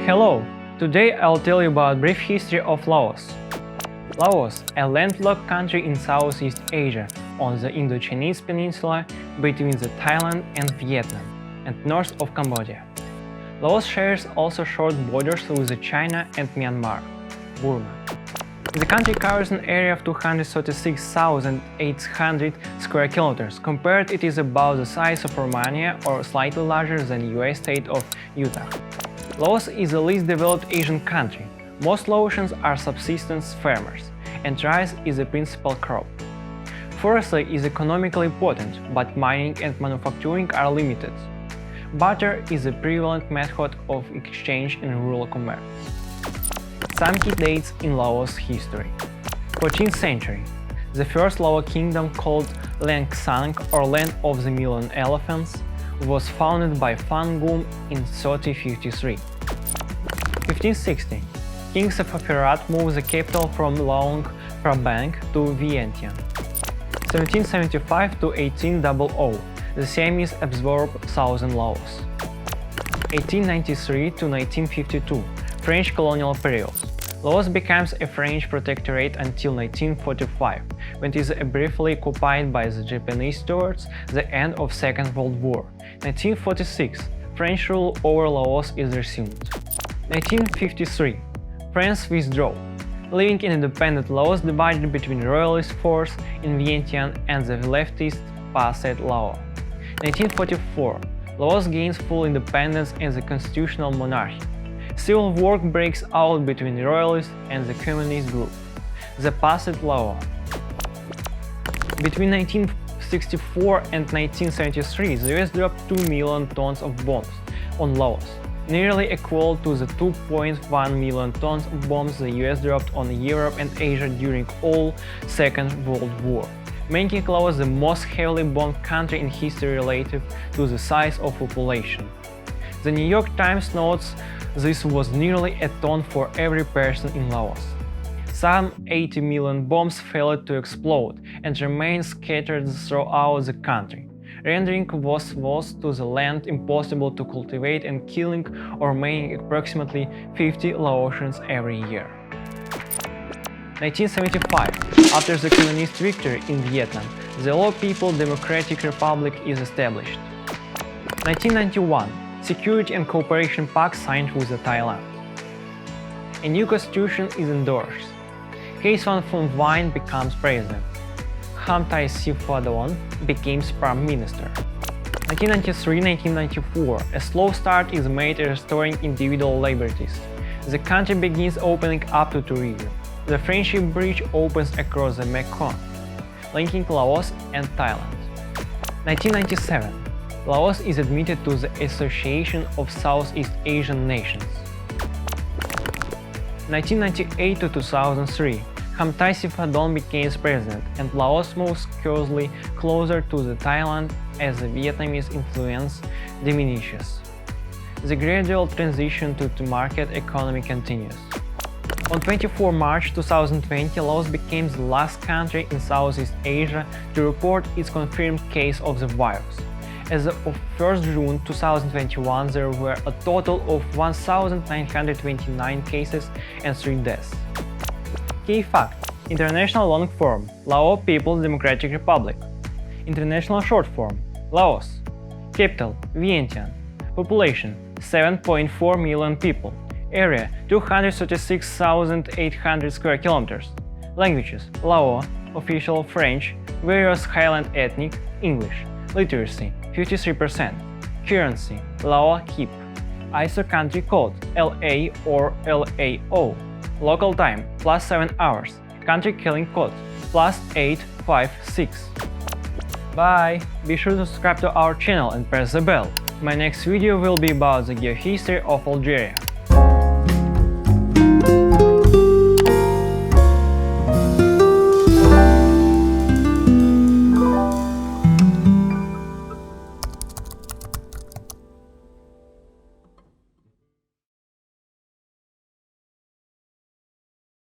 Hello! Today I'll tell you about brief history of Laos. Laos, a landlocked country in Southeast Asia on the Indochinese Peninsula between the Thailand and Vietnam, and north of Cambodia. Laos shares also short borders with China and Myanmar, Burma. The country covers an area of 236,800 square kilometers. Compared, it is about the size of Romania or slightly larger than the US state of Utah. Laos is the least developed Asian country. Most Laotians are subsistence farmers, and rice is the principal crop. Forestry is economically important, but mining and manufacturing are limited. Barter is the prevalent method of exchange in rural commerce. Some key dates in Laos history. 14th century. The first Lao kingdom, called Lang Sang or Land of the Million Elephants, was founded by Phan Gum in 1353. 1560. Kings of Pharat moved the capital from Luang Prabang to Vientiane. 1775 to 1800, the Siamese absorbed southern Laos. 1893 to 1952, French colonial period. Laos becomes a French protectorate until 1945, when it is briefly occupied by the Japanese towards the end of Second World War. 1946, French rule over Laos is resumed. 1953, France withdrew, leaving independent Laos divided between royalist force in Vientiane and the leftist Pathet Lao. 1944, Laos gains full independence and the constitutional monarchy. Civil war breaks out between the royalists and the communist group, the Pathet Lao. Between 1964 and 1973, the US dropped 2 million tons of bombs on Laos, nearly equal to the 2.1 million tons of bombs the US dropped on Europe and Asia during all Second World War, making Laos the most heavily bombed country in history relative to the size of population. The New York Times notes this was nearly a ton for every person in Laos. Some 80 million bombs failed to explode and remained scattered throughout the country, rendering vast swaths to the land impossible to cultivate and killing or maiming approximately 50 Laotians every year. 1975, after the communist victory in Vietnam, the Lao People Democratic Republic is established. 1991, Security and Cooperation Pact signed with Thailand. A new constitution is endorsed. Khay Swan Phuong Vine becomes president. Kham Tai Siphavdon becomes prime minister. 1993-1994, a slow start is made restoring individual liberties. The country begins opening up to tourism. The Friendship Bridge opens across the Mekong, linking Laos and Thailand. 1997, Laos is admitted to the Association of Southeast Asian Nations. 1998 to 2003, Kham Tai Siphavdon becomes president, and Laos moves closer to the Thailand as the Vietnamese influence diminishes. The gradual transition to the market economy continues. On 24 March 2020, Laos became the last country in Southeast Asia to report its confirmed case of the virus. As of 1 June 2021, there were a total of 1,929 cases and 3 deaths. Key fact: International long form, Lao People's Democratic Republic. International short form, Laos. Capital, Vientiane. Population, 7.4 million people. Area, 236,800 square kilometers. Languages, Lao, official French, various Highland ethnic, English. Literacy, 53%. Currency, Lao Kip. ISO country code, LA or LAO. Local time, +7 hours. Country killing code, +856. Bye! Be sure to subscribe to our channel and press the bell. My next video will be about the geohistory of Algeria.